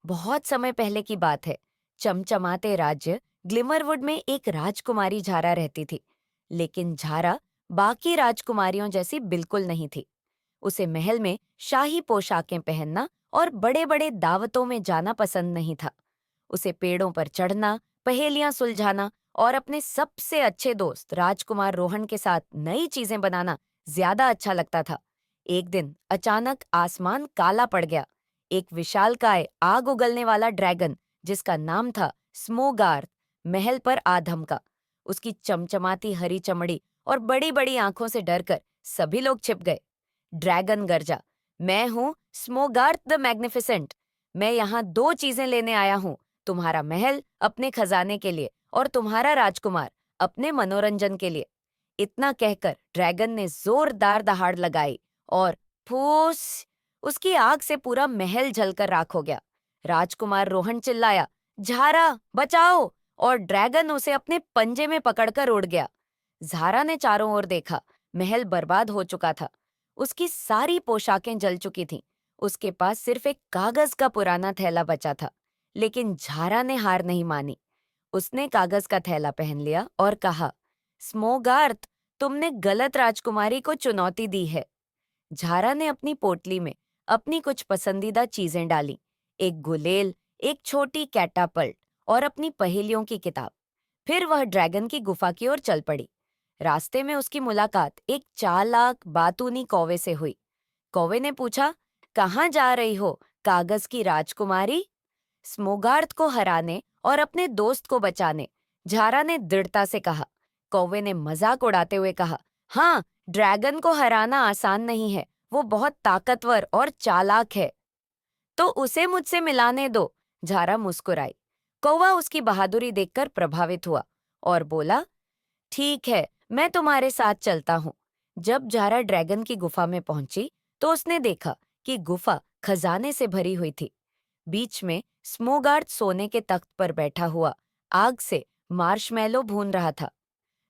बहुत समय पहले की बात है। चमचमाते राज्य ग्लिमरवुड में एक राजकुमारी झारा रहती थी। लेकिन झारा बाकी राजकुमारियों जैसी बिल्कुल नहीं थी। उसे महल में शाही पोशाकें पहनना और बड़े बड़े दावतों में जाना पसंद नहीं था। उसे पेड़ों पर चढ़ना, पहेलियां सुलझाना और अपने सबसे अच्छे दोस्त राजकुमार रोहन के साथ नई चीजें बनाना ज्यादा अच्छा लगता था। एक दिन अचानक आसमान काला पड़ गया। एक विशालकाय आग उगलने वाला ड्रैगन, जिसका नाम था स्मोगार्थ, महल पर आ धमका। उसकी चमचमाती हरी चमड़ी और बड़ी बड़ी आंखों से डरकर सभी लोग छिप गए। ड्रैगन गरजा, मैं हूं स्मोगार्थ द मैग्निफिसेंट। मैं यहाँ दो चीजें लेने आया हूँ, तुम्हारा महल अपने खजाने के लिए और तुम्हारा राजकुमार अपने मनोरंजन के लिए। इतना कहकर ड्रैगन ने जोरदार दहाड़ लगाई और फूस, उसकी आग से पूरा महल जलकर राख हो गया। राजकुमार रोहन चिल्लाया, झारा बचाओ, और ड्रैगन उसे अपने पंजे में पकड़कर उड़ गया। झारा ने चारों ओर देखा। महल बर्बाद हो चुका था। उसकी सारी पोशाकें जल चुकी थीं। उसके पास सिर्फ एक कागज का पुराना थैला बचा था। लेकिन झारा ने हार नहीं मानी। उसने कागज का थैला पहन लिया और कहा, स्मोगार्थ, तुमने गलत राजकुमारी को चुनौती दी है। झारा ने अपनी पोटली में अपनी कुछ पसंदीदा चीजें डाली, एक गुलेल, एक छोटी कैटापल्ट और अपनी पहेलियों की किताब। फिर वह ड्रैगन की गुफा की ओर चल पड़ी। रास्ते में उसकी मुलाकात एक चालाक बातूनी कौवे से हुई। कौवे ने पूछा, कहाँ जा रही हो, कागज की राजकुमारी? स्मोगार्थ को हराने और अपने दोस्त को बचाने, झारा ने दृढ़ता से कहा। कौवे ने मजाक उड़ाते हुए कहा, हाँ, ड्रैगन को हराना आसान नहीं है। वो बहुत ताकतवर और चालाक है। तो उसे मुझसे मिलाने दो, झारा मुस्कुराई। कौवा उसकी बहादुरी देखकर प्रभावित हुआ और बोला, ठीक है, मैं तुम्हारे साथ चलता हूँ। जब झारा ड्रैगन की गुफा में पहुंची तो उसने देखा कि गुफा खजाने से भरी हुई थी। बीच में स्मोगार्थ सोने के तख्त पर बैठा हुआ आग से मार्शमैलो भून रहा था।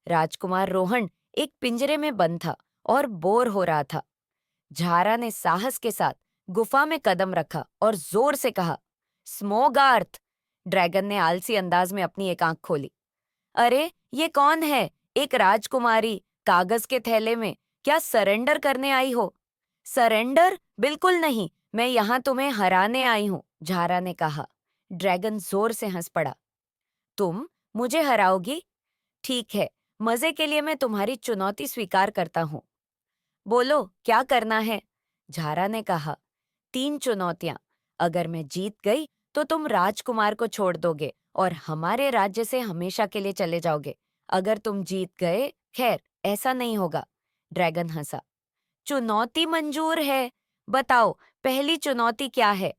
राजकुमार रोहन एक पिंजरे में बंद था और बोर हो रहा था। झारा ने साहस के साथ गुफा में कदम रखा और जोर से कहा, स्मोगार्थ। ड्रैगन ने आलसी अंदाज में अपनी एक आंख खोली। अरे, ये कौन है? एक राजकुमारी कागज के थैले में, क्या सरेंडर करने आई हो? सरेंडर? बिल्कुल नहीं, मैं यहाँ तुम्हें हराने आई हूँ, झारा ने कहा। ड्रैगन जोर से हंस पड़ा। तुम मुझे हराओगी? ठीक है, मजे के लिए मैं तुम्हारी चुनौती स्वीकार करता हूँ। बोलो, क्या करना है? झारा ने कहा, तीन चुनौतियां। अगर मैं जीत गई तो तुम राजकुमार को छोड़ दोगे और हमारे राज्य से हमेशा के लिए चले जाओगे। अगर तुम जीत गए, खैर, ऐसा नहीं होगा। ड्रैगन हंसा। चुनौती मंजूर है। बताओ, पहली चुनौती क्या है?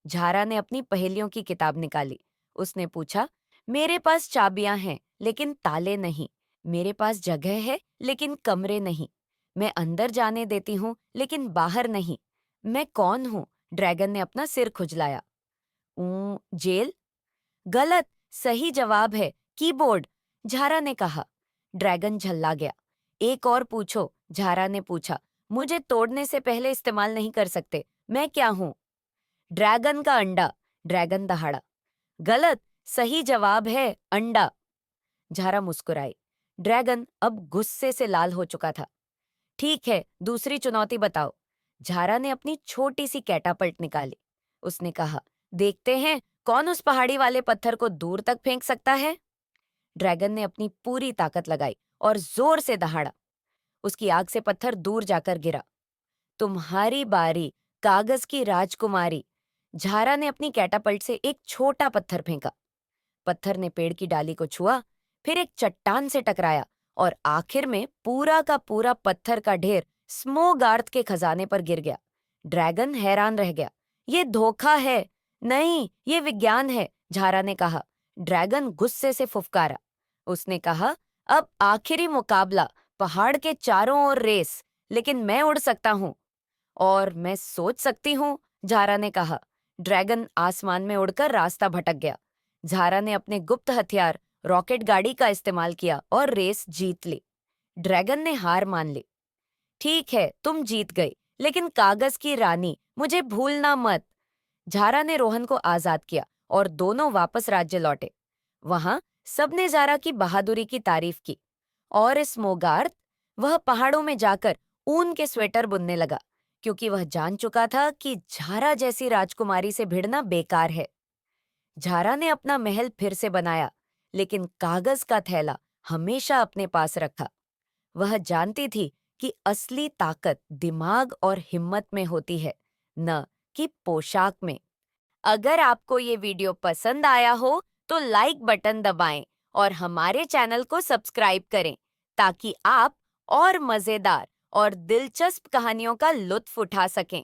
झारा ने अपनी पहेलियों की किताब निकाली। उसने पूछा, मेरे पास चाबियां हैं लेकिन ताले नहीं। मेरे पास जगह है लेकिन कमरे नहीं। मैं अंदर जाने देती हूँ लेकिन बाहर नहीं। मैं कौन हूँ? ड्रैगन ने अपना सिर खुजलाया। जेल? गलत। सही जवाब है कीबोर्ड, झारा ने कहा। ड्रैगन झल्ला गया। एक और पूछो, झारा ने पूछा। मुझे तोड़ने से पहले इस्तेमाल नहीं कर सकते। मैं क्या हूँ? ड्रैगन का अंडा, ड्रैगन दहाड़ा। गलत। सही जवाब है अंडा, झारा मुस्कुराई। ड्रैगन अब गुस्से से लाल हो चुका था। ठीक है, दूसरी चुनौती बताओ। झारा ने अपनी छोटी सी कैटापल्ट निकाली। उसने कहा, देखते हैं कौन उस पहाड़ी वाले पत्थर को दूर तक फेंक सकता है। ड्रैगन ने अपनी पूरी ताकत लगाई और जोर से दहाड़ा। उसकी आग से पत्थर दूर जाकर गिरा। तुम्हारी बारी, कागज की राजकुमारी। झारा ने अपनी कैटापल्ट से एक छोटा पत्थर फेंका। पत्थर ने पेड़ की डाली को छुआ, फिर एक चट्टान से टकराया और आखिर में पूरा का पूरा पत्थर का ढेर स्मोगार्थ के खजाने पर गिर गया। ड्रैगन हैरान रह गया। ये धोखा है। नहीं, ये विज्ञान है, झारा ने कहा। ड्रैगन गुस्से से फुफकारा। उसने कहा, अब आखिरी मुकाबला, पहाड़ के चारों ओर रेस, लेकिन मैं उड़ सकता हूँ। और मैं सोच सकती हूँ, झारा ने कहा। ड्रैगन आसमान में उड़कर रास्ता भटक गया। झारा ने अपने गुप्त हथियार रॉकेट गाड़ी का इस्तेमाल किया और रेस जीत ली। ड्रैगन ने हार मान ली। ठीक है, तुम जीत गई, लेकिन कागज की रानी, मुझे भूलना मत। झारा ने रोहन को आजाद किया और दोनों वापस राज्य लौटे। वहां सबने जारा की बहादुरी की तारीफ की और इस मोगार्थ वह पहाड़ों में जाकर ऊन के स्वेटर बुनने लगा, क्योंकि वह जान चुका था कि झारा जैसी राजकुमारी से भिड़ना बेकार है। झारा ने अपना महल फिर से बनाया, लेकिन कागज का थैला हमेशा अपने पास रखा। वह जानती थी कि असली ताकत दिमाग और हिम्मत में होती है, न कि पोशाक में। अगर आपको ये वीडियो पसंद आया हो तो लाइक बटन दबाएं और हमारे चैनल को सब्सक्राइब करें, ताकि आप और मजेदार और दिलचस्प कहानियों का लुत्फ उठा सकें।